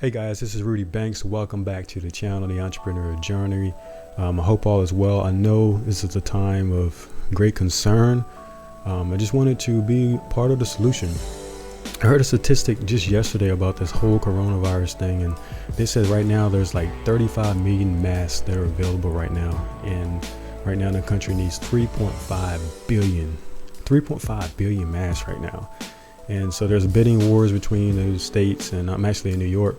Hey guys, this is Rudy Banks. Welcome back to the channel, The Entrepreneur Journey. I hope all is well. I know this is a time of great concern. I just wanted to be part of the solution. I heard a statistic just yesterday about this whole coronavirus thing, and they said right now there's like 35 million masks that are available right now. And right now the country needs 3.5 billion masks right now. And so there's bidding wars between those states, and I'm actually in New York,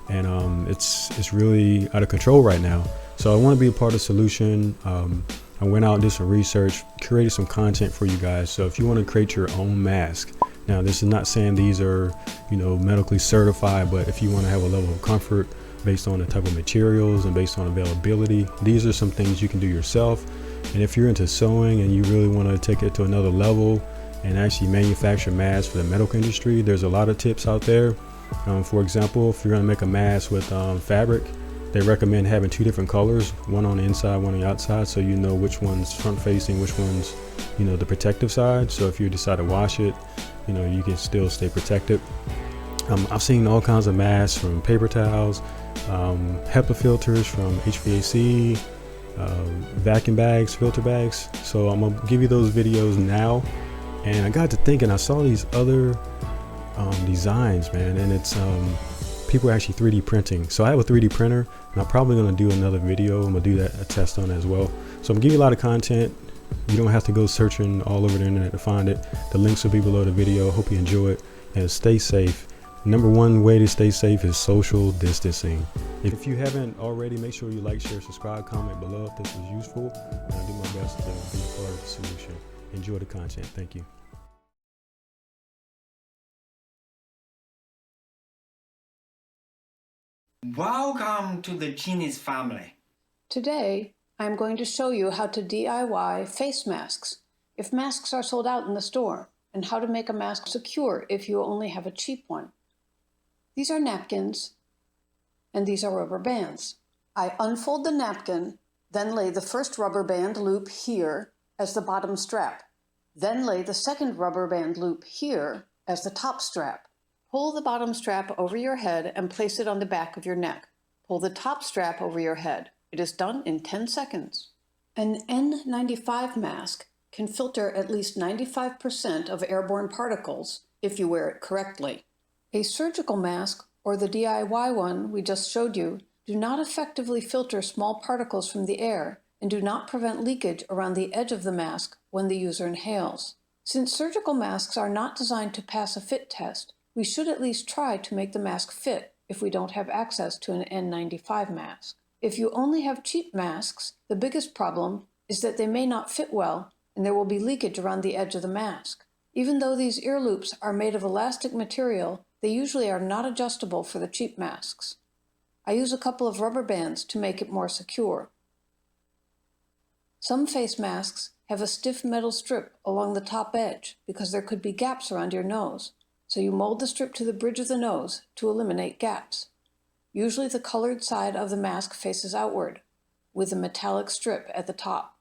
and it's really out of control right now. So I want to be a part of the solution. I went out and did some research, created some content for you guys. So if you want to create your own mask, now this is not saying these are, medically certified, but if you want to have a level of comfort based on the type of materials and based on availability, these are some things you can do yourself. And if you're into sewing and you really want to take it to another level and actually manufacture masks for the medical industry, there's a lot of tips out there. For example, if you're going to make a mask with fabric, they recommend having two different colors, one on the inside, one on the outside, so you know which one's front facing, which one's the protective side. So if you decide to wash it, you can still stay protected. I've seen all kinds of masks, from paper towels, HEPA filters from HVAC, vacuum bags, filter bags. So I'm gonna give you those videos now. And I got to thinking, I saw these other designs, man, and it's people are actually 3D printing. So I have a 3D printer, and I'm probably going to do another video. I'm going to do a test on it as well. So I'm giving you a lot of content. You don't have to go searching all over the internet to find it. The links will be below the video. Hope you enjoy it, and stay safe. Number one way to stay safe is social distancing. If you haven't already, make sure you like, share, subscribe, comment below if this was useful, and I'll do my best to be part of the solution. Enjoy the content. Thank you. Welcome to the Genius family. Today, I'm going to show you how to DIY face masks if masks are sold out in the store, and how to make a mask secure if you only have a cheap one. These are napkins, and these are rubber bands. I unfold the napkin, then lay the first rubber band loop here as the bottom strap. Then lay the second rubber band loop here as the top strap. Pull the bottom strap over your head and place it on the back of your neck. Pull the top strap over your head. It is done in 10 seconds. An N95 mask can filter at least 95% of airborne particles if you wear it correctly. A surgical mask, or the DIY one we just showed you, do not effectively filter small particles from the air and do not prevent leakage around the edge of the mask when the user inhales. Since surgical masks are not designed to pass a fit test, we should at least try to make the mask fit if we don't have access to an N95 mask. If you only have cheap masks, the biggest problem is that they may not fit well and there will be leakage around the edge of the mask. Even though these ear loops are made of elastic material, they usually are not adjustable for the cheap masks. I use a couple of rubber bands to make it more secure. Some face masks have a stiff metal strip along the top edge because there could be gaps around your nose, so you mold the strip to the bridge of the nose to eliminate gaps. Usually the colored side of the mask faces outward, with a metallic strip at the top.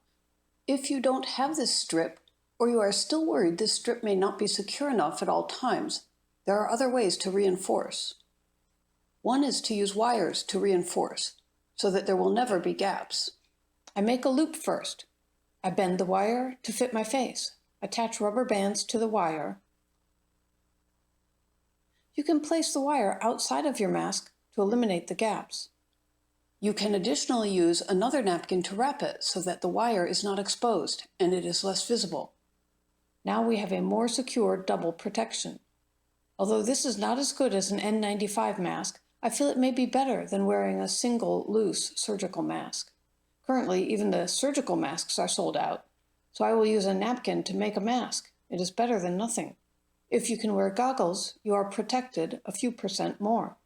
If you don't have this strip, or you are still worried this strip may not be secure enough at all times, there are other ways to reinforce. One is to use wires to reinforce, so that there will never be gaps. I make a loop first. I bend the wire to fit my face. Attach rubber bands to the wire. You can place the wire outside of your mask to eliminate the gaps. You can additionally use another napkin to wrap it so that the wire is not exposed and it is less visible. Now we have a more secure double protection. Although this is not as good as an N95 mask, I feel it may be better than wearing a single loose surgical mask. Currently, even the surgical masks are sold out, so I will use a napkin to make a mask. It is better than nothing. If you can wear goggles, you are protected a few % more.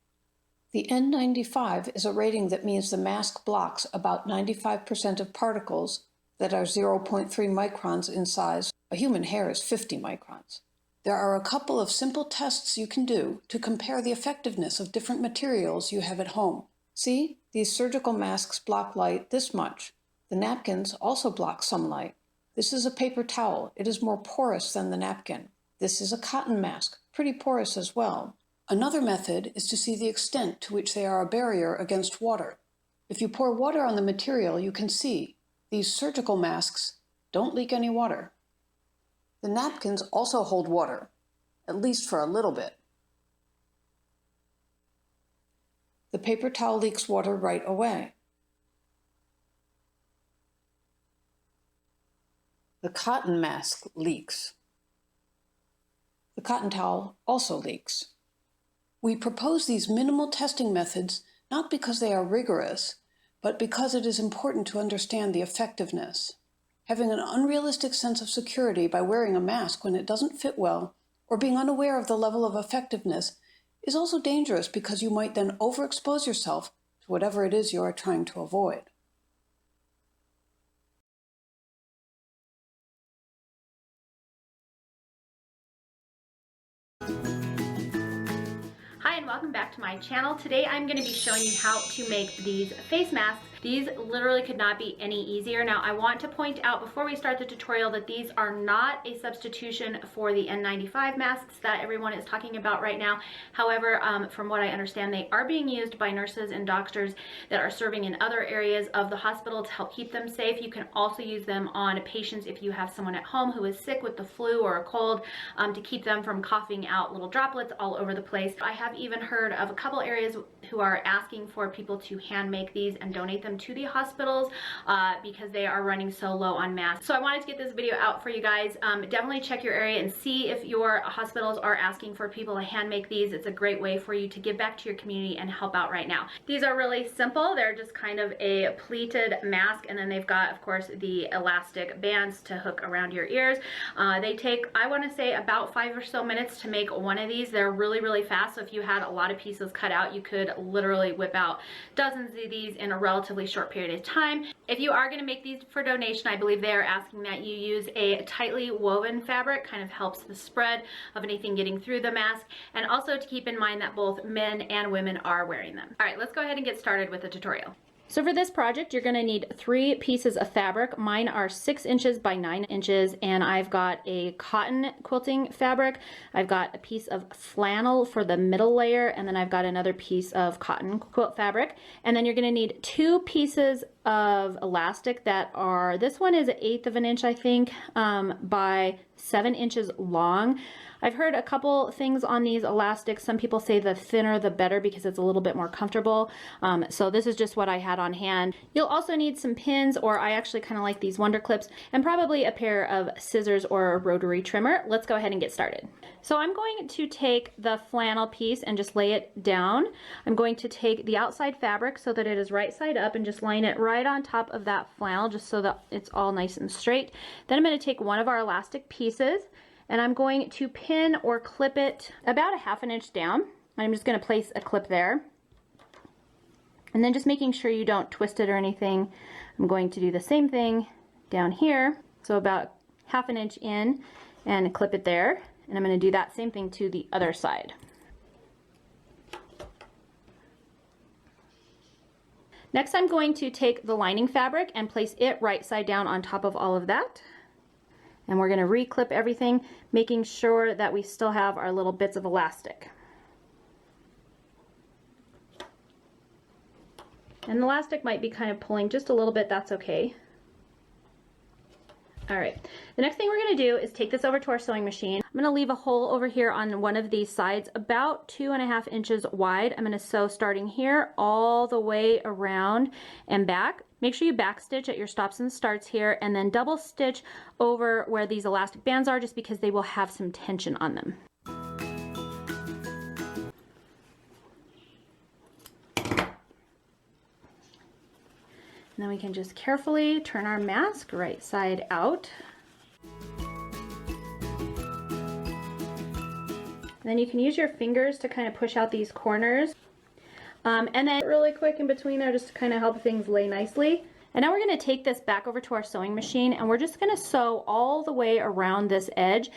The N95 is a rating that means the mask blocks about 95% of particles that are 0.3 microns in size. A human hair is 50 microns. There are a couple of simple tests you can do to compare the effectiveness of different materials you have at home. See, these surgical masks block light this much. The napkins also block some light. This is a paper towel. It is more porous than the napkin. This is a cotton mask, pretty porous as well. Another method is to see the extent to which they are a barrier against water. If you pour water on the material, you can see these surgical masks don't leak any water. The napkins also hold water, at least for a little bit. The paper towel leaks water right away. The cotton mask leaks. The cotton towel also leaks. We propose these minimal testing methods not because they are rigorous, but because it is important to understand the effectiveness. Having an unrealistic sense of security by wearing a mask when it doesn't fit well, or being unaware of the level of effectiveness, is also dangerous because you might then overexpose yourself to whatever it is you are trying to avoid. Hi and welcome back to my channel. Today I'm going to be showing you how to make these face masks. These literally could not be any easier. Now I want to point out before we start the tutorial that these are not a substitution for the N95 masks that everyone is talking about right now. However, from what I understand, they are being used by nurses and doctors that are serving in other areas of the hospital to help keep them safe. You can also use them on patients if you have someone at home who is sick with the flu or a cold, to keep them from coughing out little droplets all over the place. I have even heard of a couple areas who are asking for people to hand make these and donate them to the hospitals because they are running so low on masks. So I wanted to get this video out for you guys. Definitely check your area and see if your hospitals are asking for people to hand make these. It's a great way for you to give back to your community and help out right now. These are really simple. They're just kind of a pleated mask, and then they've got, of course, the elastic bands to hook around your ears. They take, I want to say, about 5 or so minutes to make one of these. They're really, really fast. So if you had a lot of pieces cut out, you could literally whip out dozens of these in a relatively short period of time. If you are going to make these for donation, I believe they are asking that you use a tightly woven fabric, kind of helps the spread of anything getting through the mask, and also to keep in mind that both men and women are wearing them. All right, let's go ahead and get started with the tutorial. So for this project, you're going to need 3 pieces of fabric. Mine are 6 inches by 9 inches, and I've got a cotton quilting fabric. I've got a piece of flannel for the middle layer, and then I've got another piece of cotton quilt fabric. And then you're going to need 2 pieces of elastic that are, this one is 1/8 of an inch, I think, by 7 inches long. I've heard a couple things on these elastics. Some people say the thinner the better because it's a little bit more comfortable. So this is just what I had on hand. You'll also need some pins, or I actually kind of like these Wonder Clips, and probably a pair of scissors or a rotary trimmer. Let's go ahead and get started. So I'm going to take the flannel piece and just lay it down. I'm going to take the outside fabric so that it is right side up and just line it right on top of that flannel just so that it's all nice and straight. Then I'm going to take one of our elastic pieces, and I'm going to pin or clip it about 1/2 inch down. I'm just going to place a clip there. And then just making sure you don't twist it or anything, I'm going to do the same thing down here. So about 1/2 inch in and clip it there. And I'm going to do that same thing to the other side. Next, I'm going to take the lining fabric and place it right side down on top of all of that. And we're going to re-clip everything, making sure that we still have our little bits of elastic. And the elastic might be kind of pulling just a little bit, that's okay. All right, the next thing we're going to do is take this over to our sewing machine. I'm going to leave a hole over here on one of these sides about 2.5 inches wide. I'm going to sew starting here all the way around and back. Make sure you back stitch at your stops and starts here, and then double stitch over where these elastic bands are, just because they will have some tension on them. And then we can just carefully turn our mask right side out. And then you can use your fingers to kind of push out these corners. And then really quick in between there just to kind of help things lay nicely. And now we're going to take this back over to our sewing machine, and we're just going to sew all the way around this edge.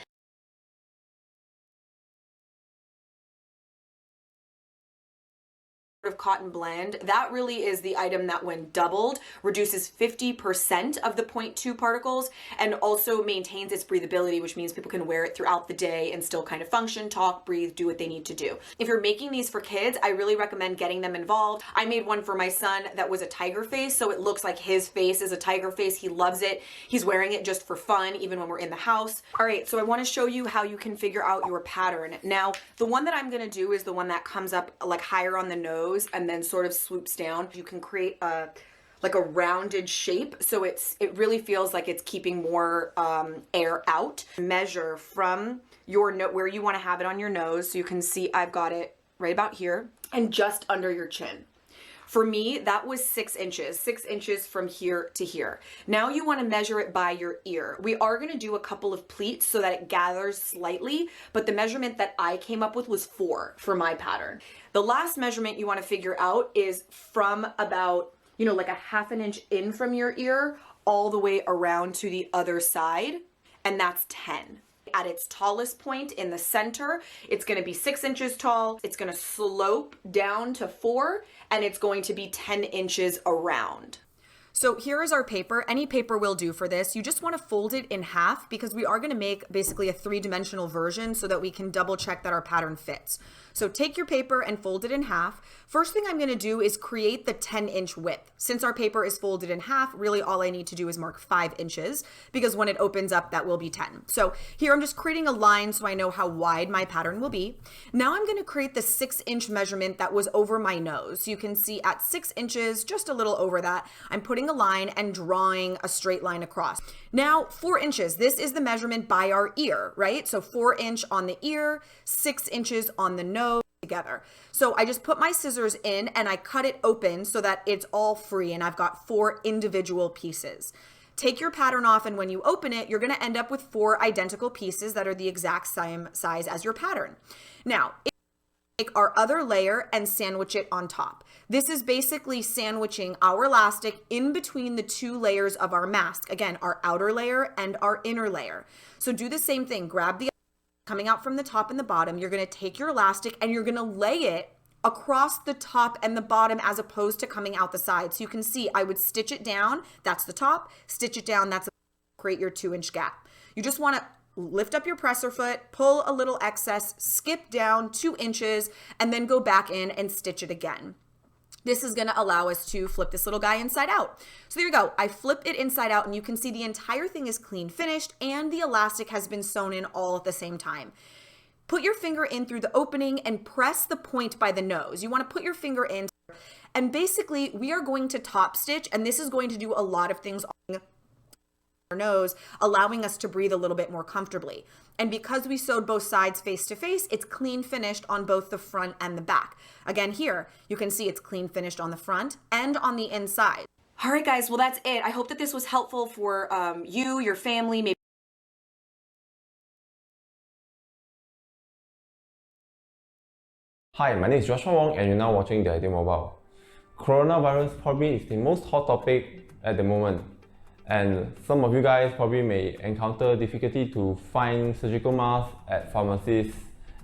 cotton blend, that really is the item that when doubled reduces 50% of the 0.2 particles and also maintains its breathability, which means people can wear it throughout the day and still kind of function, talk, breathe, do what they need to do. If you're making these for kids, I really recommend getting them involved. I made one for my son that was a tiger face, so it looks like his face is a tiger face. He loves it. He's wearing it just for fun, even when we're in the house. All right, so I want to show you how you can figure out your pattern. Now, the one that I'm going to do is the one that comes up like higher on the nose and then sort of swoops down. You can create like a rounded shape, so it really feels like it's keeping more air out. Measure from your where you want to have it on your nose, so you can see I've got it right about here and just under your chin. For me, that was 6 inches, 6 inches from here to here. Now you want to measure it by your ear. We are going to do a couple of pleats so that it gathers slightly, but the measurement that I came up with was 4 for my pattern. The last measurement you want to figure out is from about, you know, like a ½ an inch in from your ear all the way around to the other side, and that's 10. At its tallest point in the center, it's going to be 6 inches tall. It's going to slope down to 4, and it's going to be 10 inches around. So here is our paper. Any paper will do for this. You just want to fold it in half because we are going to make basically a 3-dimensional version so that we can double check that our pattern fits. So take your paper and fold it in half. First thing I'm going to do is create the 10-inch width. Since our paper is folded in half, really all I need to do is mark 5 inches because when it opens up, that will be 10. So here I'm just creating a line so I know how wide my pattern will be. Now I'm going to create the 6-inch measurement that was over my nose. You can see at 6 inches, just a little over that, I'm putting a line and drawing a straight line across. Now 4 inches, this is the measurement by our ear, right? So 4 inch on the ear, 6 inches on the nose together. So I just put my scissors in and I cut it open so that it's all free and I've got 4 individual pieces. Take your pattern off and when you open it, you're going to end up with 4 identical pieces that are the exact same size as your pattern. Now, take our other layer and sandwich it on top. This is basically sandwiching our elastic in between the 2 layers of our mask. Again, our outer layer and our inner layer. So do the same thing. Grab the coming out from the top and the bottom. You're going to take your elastic and you're going to lay it across the top and the bottom as opposed to coming out the side. So you can see I would stitch it down. That's the top. Stitch it down. That's create your 2-inch gap. You just want to lift up your presser foot, pull a little excess, skip down 2 inches, and then go back in and stitch it again. This is going to allow us to flip this little guy inside out. So there you go. I flipped it inside out and you can see the entire thing is clean finished and the elastic has been sewn in all at the same time. Put your finger in through the opening and press the point by the nose. You want to put your finger in and basically we are going to top stitch, and this is going to do a lot of things on our nose, allowing us to breathe a little bit more comfortably. And because we sewed both sides face to face, it's clean finished on both the front and the back. Again, here, you can see it's clean finished on the front and on the inside. All right, guys, well, that's it. I hope that this was helpful for you, your family, maybe. Hi, my name is Joshua Wong and you're now watching The Ideal Mobile. Coronavirus probably is the most hot topic at the moment. And some of you guys probably may encounter difficulty to find surgical masks at pharmacies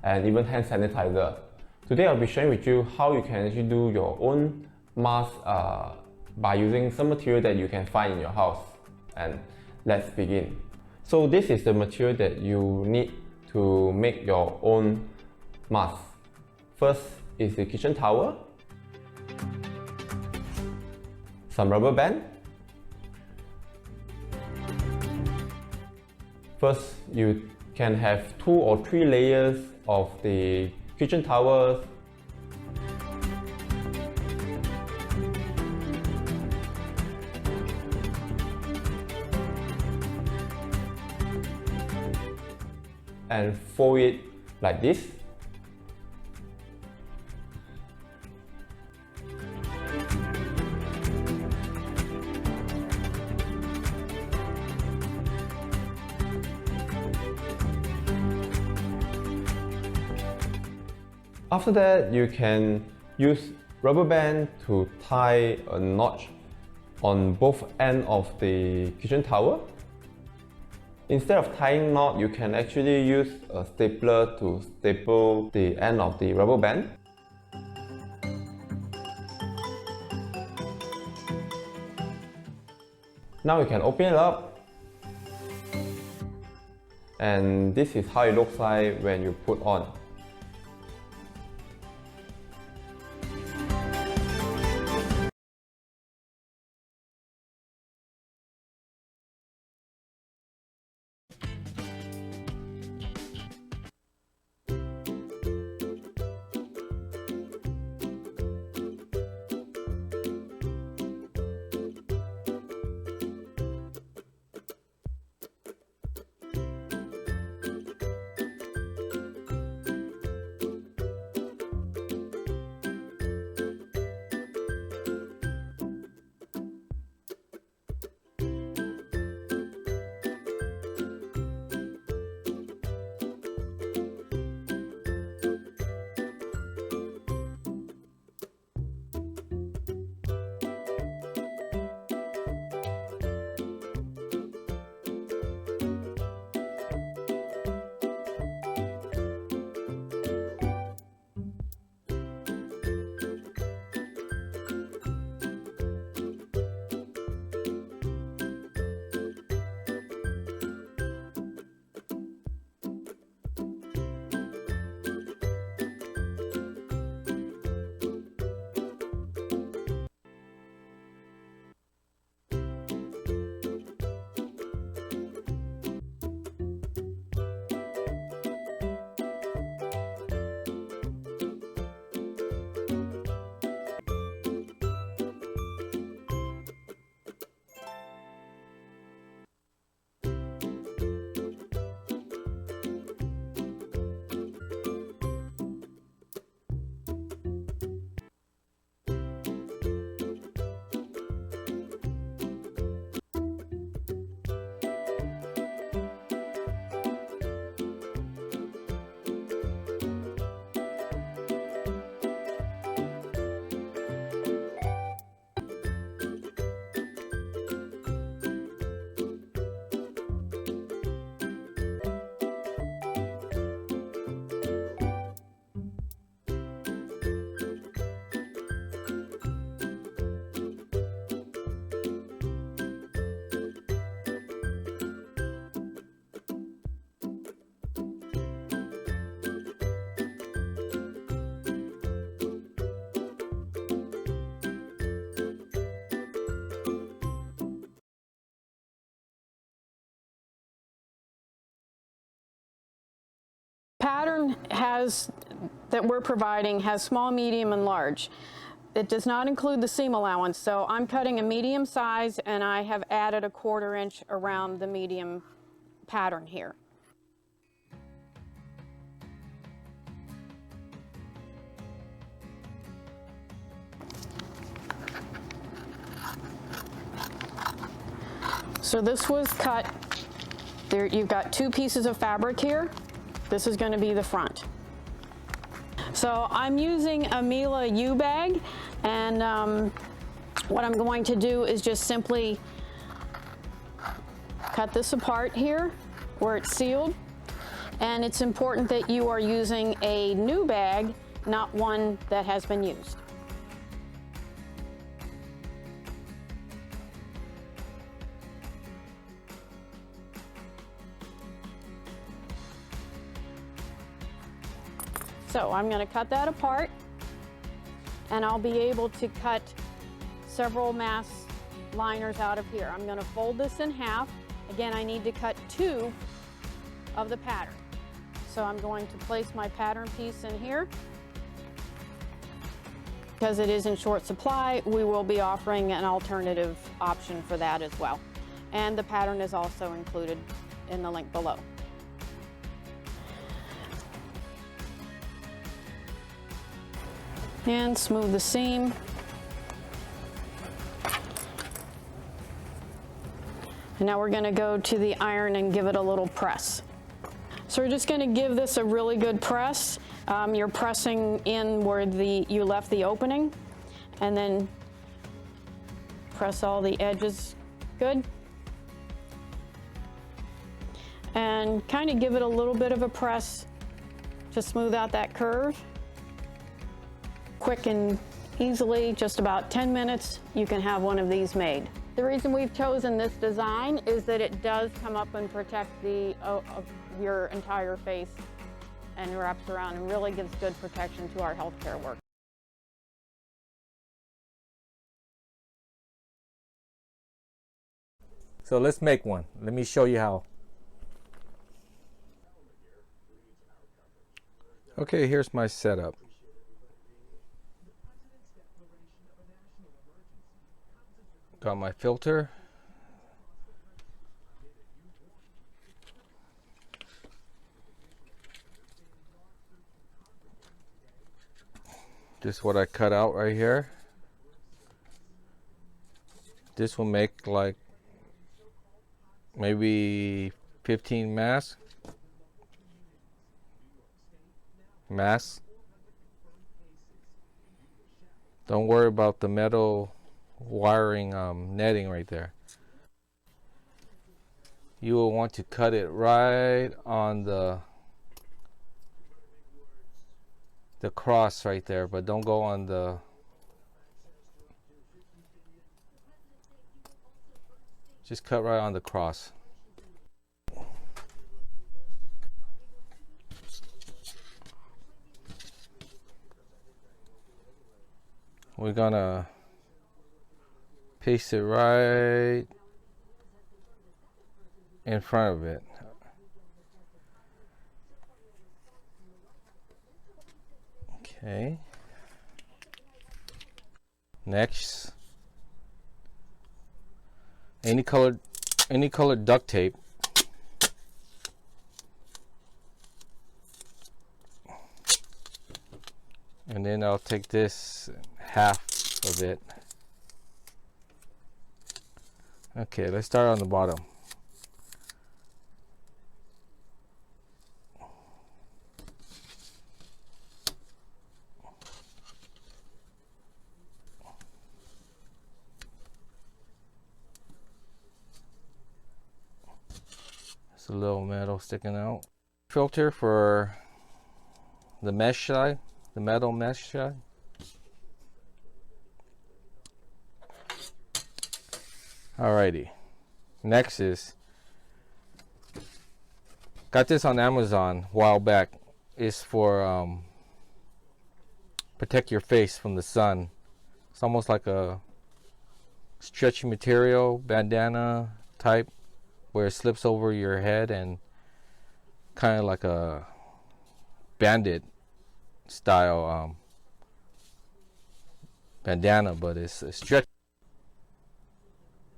and even hand sanitizer. Today I'll be sharing with you how you can actually do your own mask by using some material that you can find in your house. And let's begin. So this is the material that you need to make your own mask. First is the kitchen towel, some rubber band. First, you can have 2 or 3 layers of the kitchen towels. And fold it like this. After that, you can use rubber band to tie a notch on both ends of the kitchen towel. Instead of tying knot, you can actually use a stapler to staple the end of the rubber band. Now we can open it up. And this is how it looks like when you put on. Pattern that we're providing has small, medium, and large. It does not include the seam allowance, so I'm cutting a medium size and I have added a 1/4 inch around the medium pattern here. So this was cut, there, you've got 2 pieces of fabric here. This is going to be the front. So I'm using a Mila U bag, and what I'm going to do is just simply cut this apart here where it's sealed. And it's important that you are using a new bag, not one that has been used. So I'm going to cut that apart, and I'll be able to cut several mass liners out of here. I'm going to fold this in half. Again, I need to cut 2 of the pattern. So I'm going to place my pattern piece in here. Because it is in short supply, we will be offering an alternative option for that as well. And the pattern is also included in the link below. And smooth the seam. And now we're going to go to the iron and give it a little press. So we're just going to give this a really good press. You're pressing in where you left the opening, and then press all the edges good. And kind of give it a little bit of a press to smooth out that curve. Quick and easily, just about 10 minutes, you can have one of these made. The reason we've chosen this design is that it does come up and protect your entire face and wraps around and really gives good protection to our healthcare workers. So let's make one. Let me show you how. Okay, here's my setup. Got my filter. This is what I cut out right here. This will make like maybe 15 masks. Don't worry about the metal wiring netting right there. You will want to cut it right on the cross right there, but don't go on the just cut right on the cross. We're gonna paste it right in front of it. Okay. Next, any colored duct tape. And then I'll take this half of it. Okay, let's start on the bottom. There's a little metal sticking out. Filter for the mesh side, the metal mesh side. Alrighty, next is, got this on Amazon a while back. Is for protect your face from the sun. It's almost like a stretchy material, bandana type, where it slips over your head and kind of like a bandit style bandana, but it's stretchy.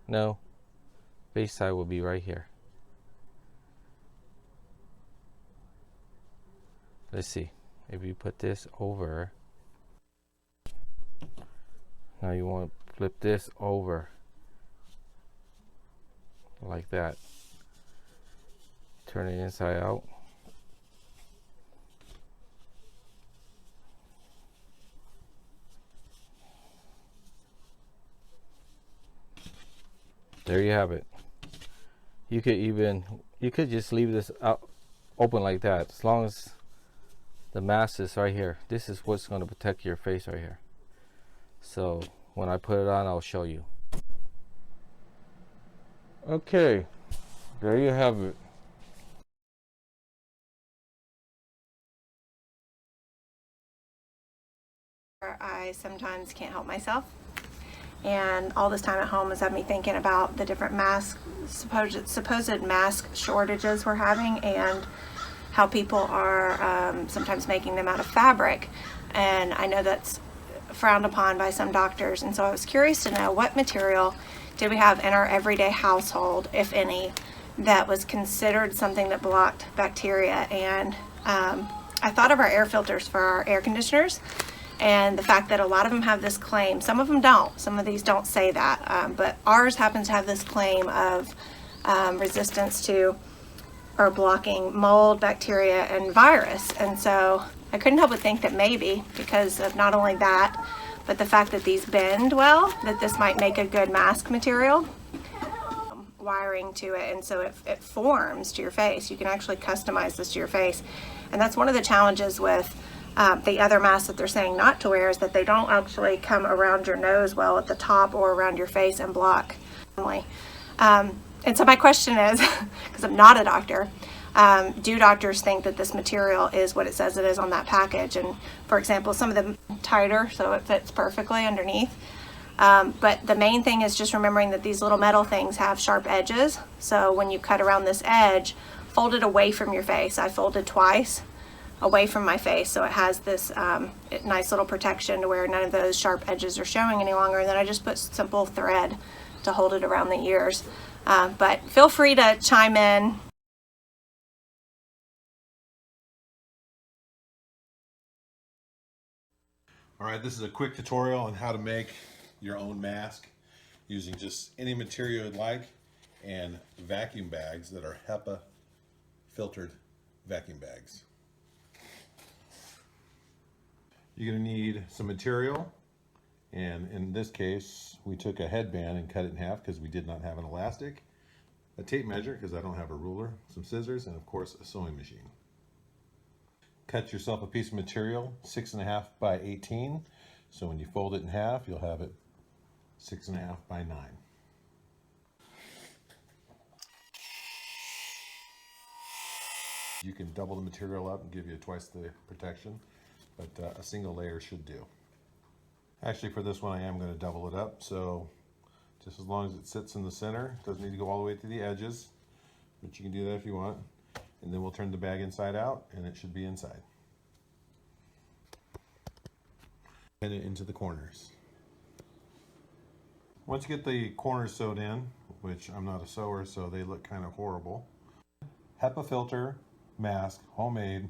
No, face side will be right here. Let's see, if you put this over, now you want to flip this over like that, turn it inside out. There you have it. You could just leave this out open like that, as long as the mask is right here. This is what's going to protect your face right here. So when I put it on, I'll show you. Okay, there you have it. I sometimes can't help myself, and all this time at home has had me thinking about the different supposed mask shortages we're having, and how people are sometimes making them out of fabric. And I know that's frowned upon by some doctors, and so I was curious to know what material did we have in our everyday household, if any, that was considered something that blocked bacteria. And I thought of our air filters for our air conditioners, and the fact that a lot of them have this claim. Some of them don't. Some of these don't say that, but ours happens to have this claim of resistance to or blocking mold, bacteria, and virus. And so I couldn't help but think that maybe because of not only that, but the fact that these bend well, that this might make a good mask material. Wiring to it, and so it forms to your face. You can actually customize this to your face, and that's one of the challenges with the other masks that they're saying not to wear, is that they don't actually come around your nose well at the top or around your face and block And so my question is, because I'm not a doctor, do doctors think that this material is what it says it is on that package? And for example, some of them tighter so it fits perfectly underneath. But the main thing is just remembering that these little metal things have sharp edges. So when you cut around this edge, fold it away from your face. I folded twice away from my face, so it has this nice little protection to where none of those sharp edges are showing any longer. And then I just put simple thread to hold it around the ears. But feel free to chime in. All right, this is a quick tutorial on how to make your own mask using just any material you'd like and vacuum bags that are HEPA filtered vacuum bags. You're going to need some material, and in this case we took a headband and cut it in half because we did not have an elastic, a tape measure because I don't have a ruler, some scissors, and of course a sewing machine. Cut yourself a piece of material 6.5 by 18, so when you fold it in half you'll have it 6.5 by 9. You can double the material up and give you twice the protection, but a single layer should do. Actually, for this one I am going to double it up, so just as long as it sits in the center, it doesn't need to go all the way to the edges, but you can do that if you want. And then we'll turn the bag inside out and it should be inside. Pin it into the corners. Once you get the corners sewed in, which I'm not a sewer so they look kind of horrible, HEPA filter mask, homemade,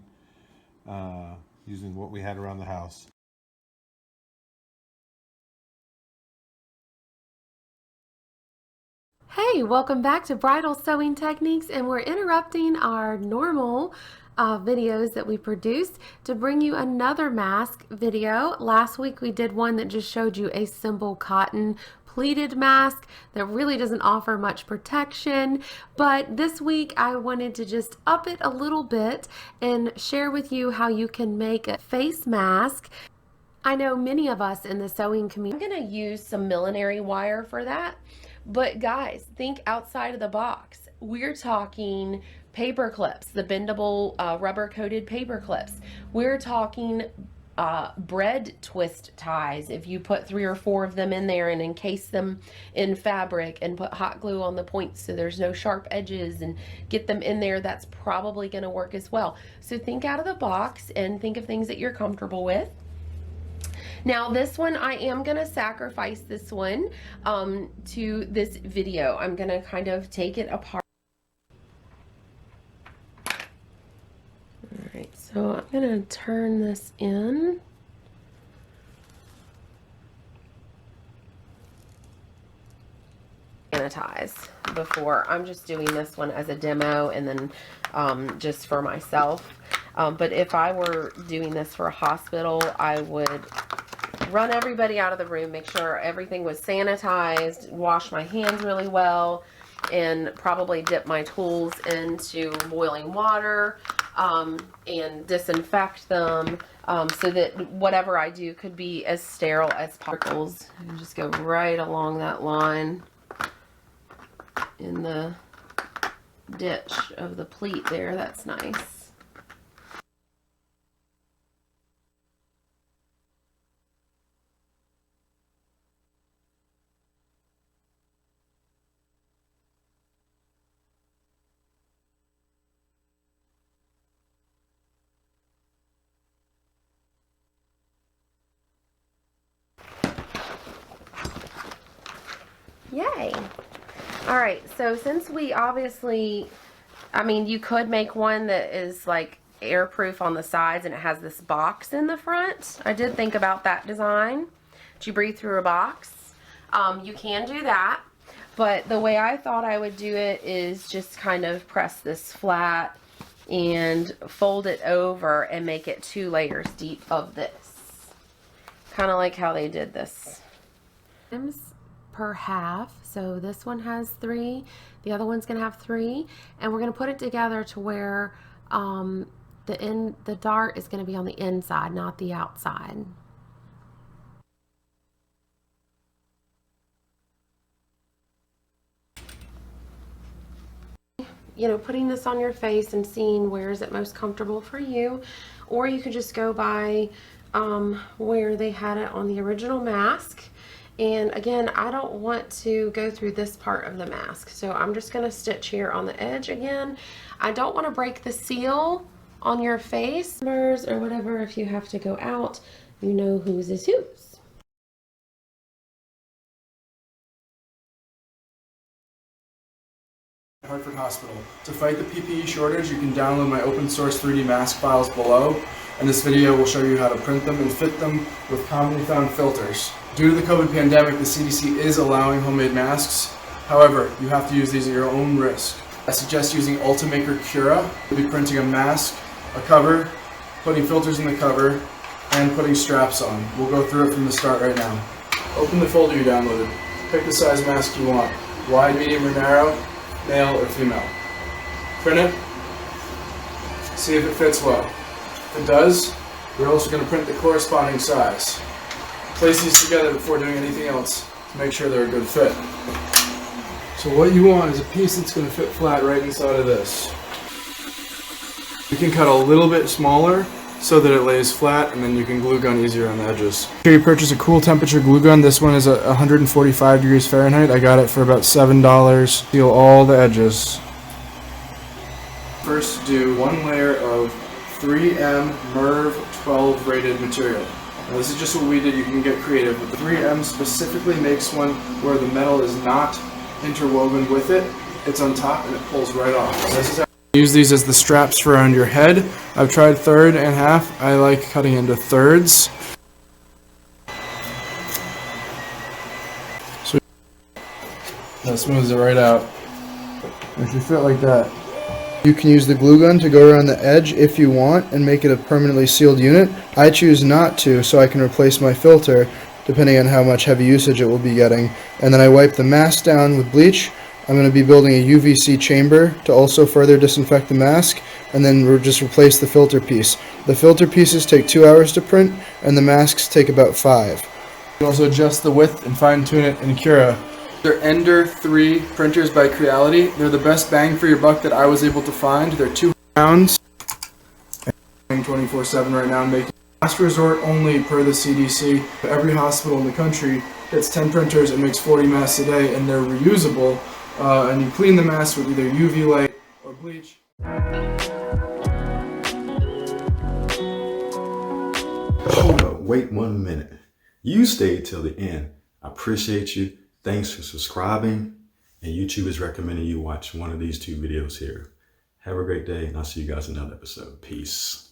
using what we had around the house. Hey, welcome back to Bridal Sewing Techniques, and we're interrupting our normal videos that we produced to bring you another mask video. Last week we did one that just showed you a simple cotton pleated mask that really doesn't offer much protection, but this week I wanted to just up it a little bit and share with you how you can make a face mask. I know many of us in the sewing community, I'm going to use some millinery wire for that. But guys, think outside of the box. We're talking paper clips, the bendable rubber coated paper clips. We're talking bread twist ties. If you put 3 or 4 of them in there and encase them in fabric and put hot glue on the points so there's no sharp edges and get them in there, that's probably going to work as well. So think out of the box and think of things that you're comfortable with. Now this one, I am going to sacrifice this one to this video. I'm going to kind of take it apart. Alright, so I'm going to turn this in. Sanitize before. I'm just doing this one as a demo and then just for myself. But if I were doing this for a hospital, I would run everybody out of the room, make sure everything was sanitized, wash my hands really well, and probably dip my tools into boiling water and disinfect them so that whatever I do could be as sterile as possible. And just go right along that line in the ditch of the pleat there. That's nice. Yay. All right, so since we obviously, I mean, you could make one that is like airproof on the sides and it has this box in the front. I did think about that design. You breathe through a box. You can do that, but the way I thought I would do it is just kind of press this flat and fold it over and make it 2 layers deep of this. Kind of like how they did this. Per half, so this one has 3, the other one's gonna have 3, and we're gonna put it together to where the dart is gonna be on the inside, not the outside. you know, putting this on your face and seeing where is it most comfortable for you. Or you could just go by where they had it on the original mask. And again, I don't want to go through this part of the mask, so I'm just going to stitch here on the edge again. I don't want to break the seal on your face or whatever. If you have to go out, you know whose is whose. Hartford Hospital. To fight the PPE shortage, you can download my open source 3D mask files below, and this video will show you how to print them and fit them with commonly found filters. Due to the COVID pandemic, the CDC is allowing homemade masks. However, you have to use these at your own risk. I suggest using Ultimaker Cura. You'll be printing a mask, a cover, putting filters in the cover, and putting straps on. We'll go through it from the start right now. Open the folder you downloaded. Pick the size mask you want. Wide, medium, or narrow, male or female. Print it. See if it fits well. If it does, we're also going to print the corresponding size. Place these together before doing anything else to make sure they're a good fit. So what you want is a piece that's going to fit flat right inside of this. You can cut a little bit smaller so that it lays flat, and then you can glue gun easier on the edges. Here you purchase a cool temperature glue gun. This one is 145 degrees Fahrenheit. I got it for about $7. Seal all the edges. First do one layer of 3M MERV 12 rated material. Now this is just what we did. You can get creative, but the 3M specifically makes one where the metal is not interwoven with it. It's on top and it pulls right off. So this is how you use these as the straps for around your head. I've tried third and half. I like cutting into thirds. So that smooths it right out. It should fit like that. You can use the glue gun to go around the edge if you want and make it a permanently sealed unit. I choose not to, so I can replace my filter depending on how much heavy usage it will be getting. And then I wipe the mask down with bleach. I'm going to be building a UVC chamber to also further disinfect the mask, and then we'll just replace the filter piece. The filter pieces take 2 hours to print, and the masks take about 5. You can also adjust the width and fine tune it in Cura. They're Ender 3 printers by Creality. They're the best bang for your buck that I was able to find. They're 2 pounds. 24/7 right now, making last resort only per the CDC. Every hospital in the country gets 10 printers and makes 40 masks a day, and they're reusable. And you clean the mask with either UV light or bleach. Hold up, wait 1 minute. You stayed till the end. I appreciate you. Thanks for subscribing. And YouTube is recommending you watch one of these 2 videos here. Have a great day, and I'll see you guys in another episode. Peace.